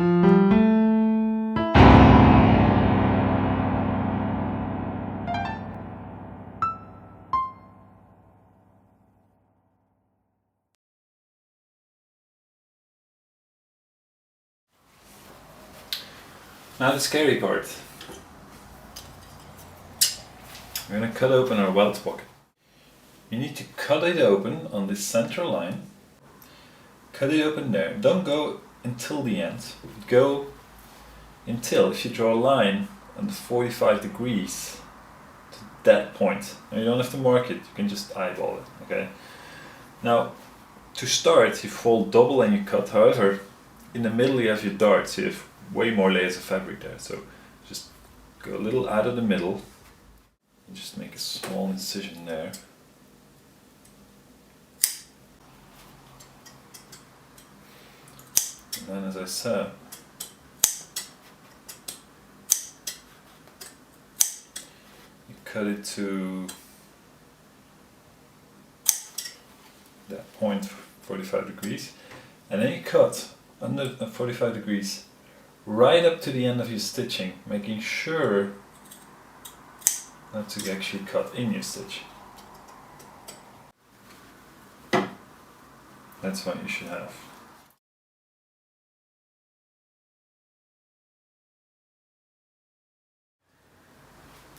Now the scary part. We're going to cut open our welt pocket. You need to cut it open on this central line. Cut it open there. Don't go until the end. Go until, if you draw a line on the 45 degrees to that point. Now you don't have to mark it, you can just eyeball it, okay? Now, to start, you fold double and you cut. However, in the middle you have your dart, so you have way more layers of fabric there. So just go a little out of the middle and just make a small incision there. And then, as I said, you cut it to that point, 45 degrees, and then you cut under 45 degrees right up to the end of your stitching, making sure not to actually cut in your stitch. That's what you should have.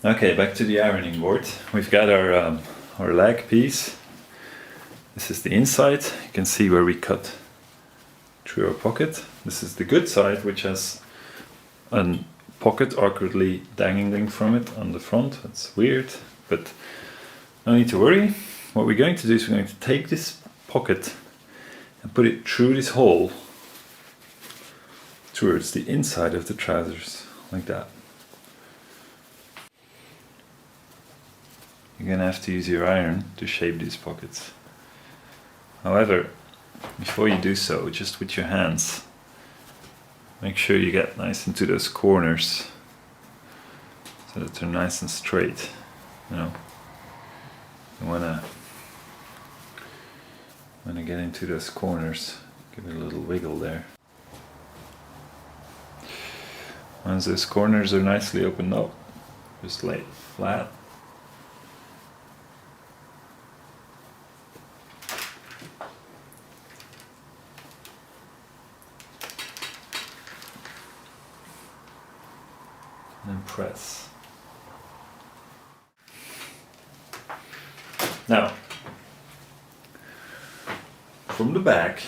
Okay, back to the ironing board. We've got our leg piece. This is the inside. You can see where we cut through our pocket. This is the good side, which has a pocket awkwardly dangling from it on the front. That's weird, but no need to worry. What we're going to do is we're going to take this pocket and put it through this hole towards the inside of the trousers, like that. You're gonna have to use your iron to shape these pockets. However, before you do so, just with your hands, make sure you get nice into those corners so that they're nice and straight. You know, you wanna get into those corners, give it a little wiggle there. Once those corners are nicely opened up, just lay it flat. And press. Now, from the back,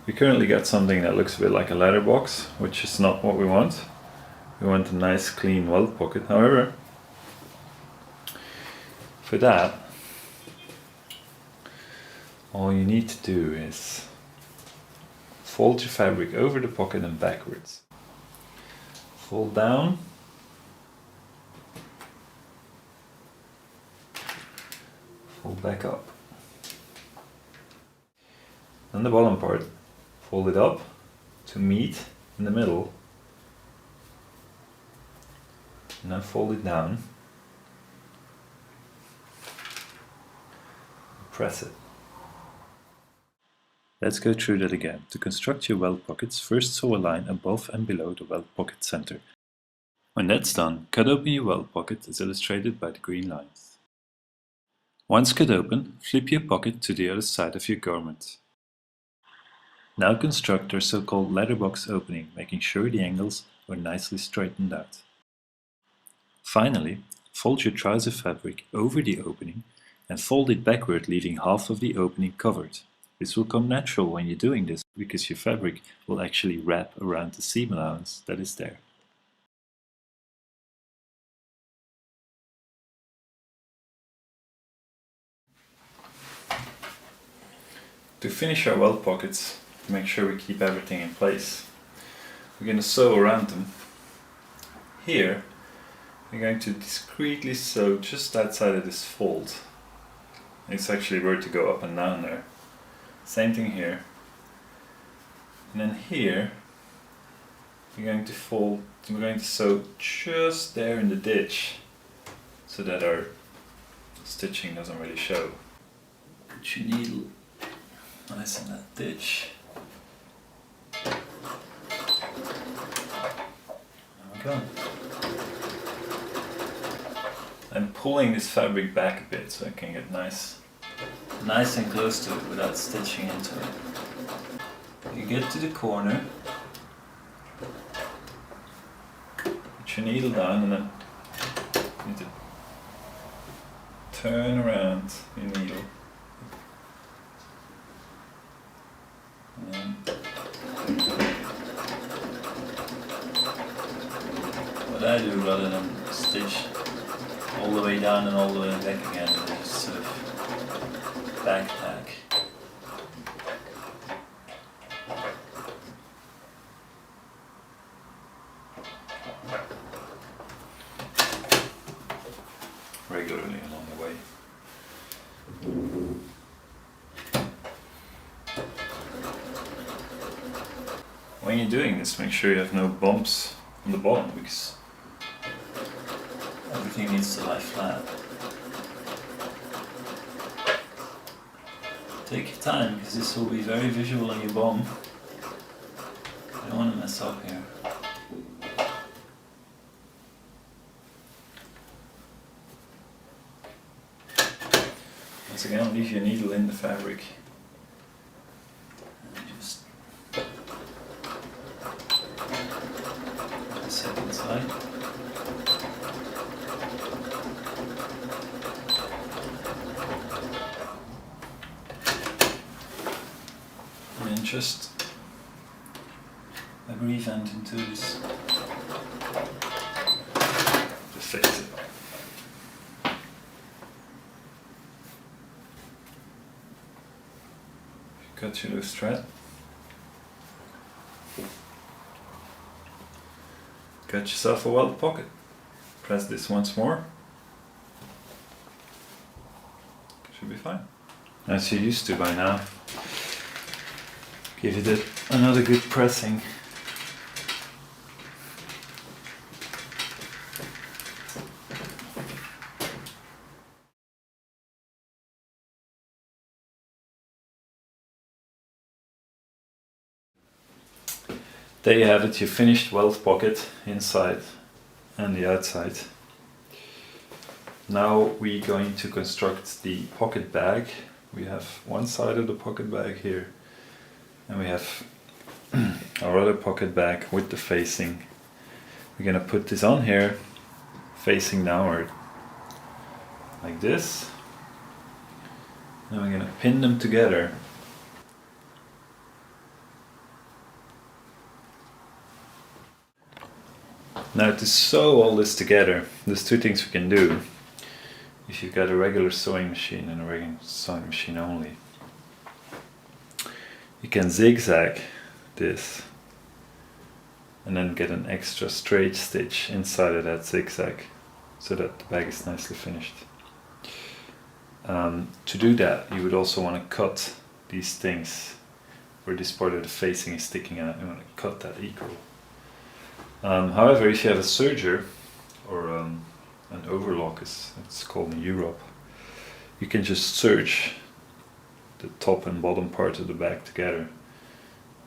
we currently got something that looks a bit like a letter box, which is not what we want. We want a nice clean welt pocket. However, for that, all you need to do is fold your fabric over the pocket and backwards. Fold down, fold back up. And the bottom part, fold it up to meet in the middle, and then fold it down, press it. Let's go through that again. To construct your welt pockets, first sew a line above and below the welt pocket center. When that's done, cut open your welt pocket as illustrated by the green lines. Once cut open, flip your pocket to the other side of your garment. Now construct our so-called letterbox opening, making sure the angles are nicely straightened out. Finally, fold your trouser fabric over the opening and fold it backward, leaving half of the opening covered. This will come natural when you're doing this because your fabric will actually wrap around the seam allowance that is there. To finish our welt pockets, to make sure we keep everything in place, we're going to sew around them. Here, we're going to discreetly sew just outside of this fold. It's actually where to go up and down there. Same thing here. And then here, we're going to sew just there in the ditch so that our stitching doesn't really show. Put your needle nice in that ditch. go. I'm pulling this fabric back a bit so I can get nice and close to it without stitching into it. You get to the corner, put your needle down, and then you need to turn around your needle. And what I do, rather than stitch all the way down and all the way back again, is just sort of backpack. Regularly along the way. When you're doing this, make sure you have no bumps on the bottom, because everything needs to lie flat. Take your time, because this will be very visual on your bum. You don't want to mess up here. Once again, leave your needle in the fabric. And just the second side. And then just a brief end into this. Just fix it. Cut your loose thread. Cut yourself a welt pocket. Press this once more. Should be fine. As you're used to by now. Give it another good pressing. There you have it, your finished welt pocket inside and the outside. Now we're going to construct the pocket bag. We have one side of the pocket bag here, and we have our other pocket bag with the facing. We're gonna put this on here, facing downward, like this. And we're gonna pin them together. Now to sew all this together, there's two things we can do. If you've got a regular sewing machine and a regular sewing machine only, you can zigzag this and then get an extra straight stitch inside of that zigzag so that the bag is nicely finished. To do that, you would also want to cut these things where this part of the facing is sticking out. You want to cut that equal. However, if you have a serger or an overlock, as it's called in Europe, you can just serge the top and bottom part of the bag together,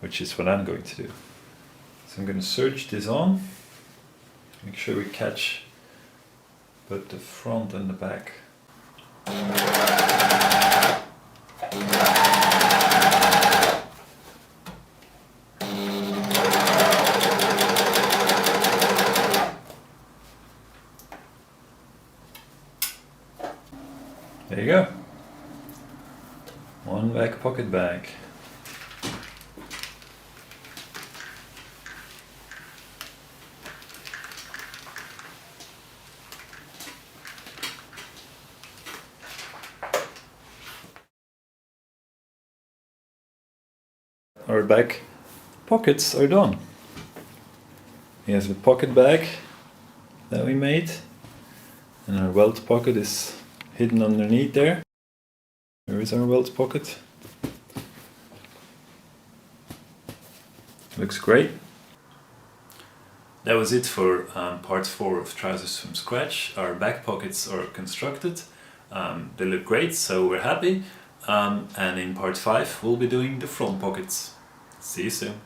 which is what I'm going to do. So I'm going to serge this on, make sure we catch both the front and the back. There you go. One back pocket bag. Our back pockets are done. Here's the pocket bag that we made, and our welt pocket is hidden underneath there. There is our welt pocket. Looks great. That was it for part 4 of Trousers from Scratch. Our back pockets are constructed. They look great, so we're happy. And in part 5 we'll be doing the front pockets. See you soon.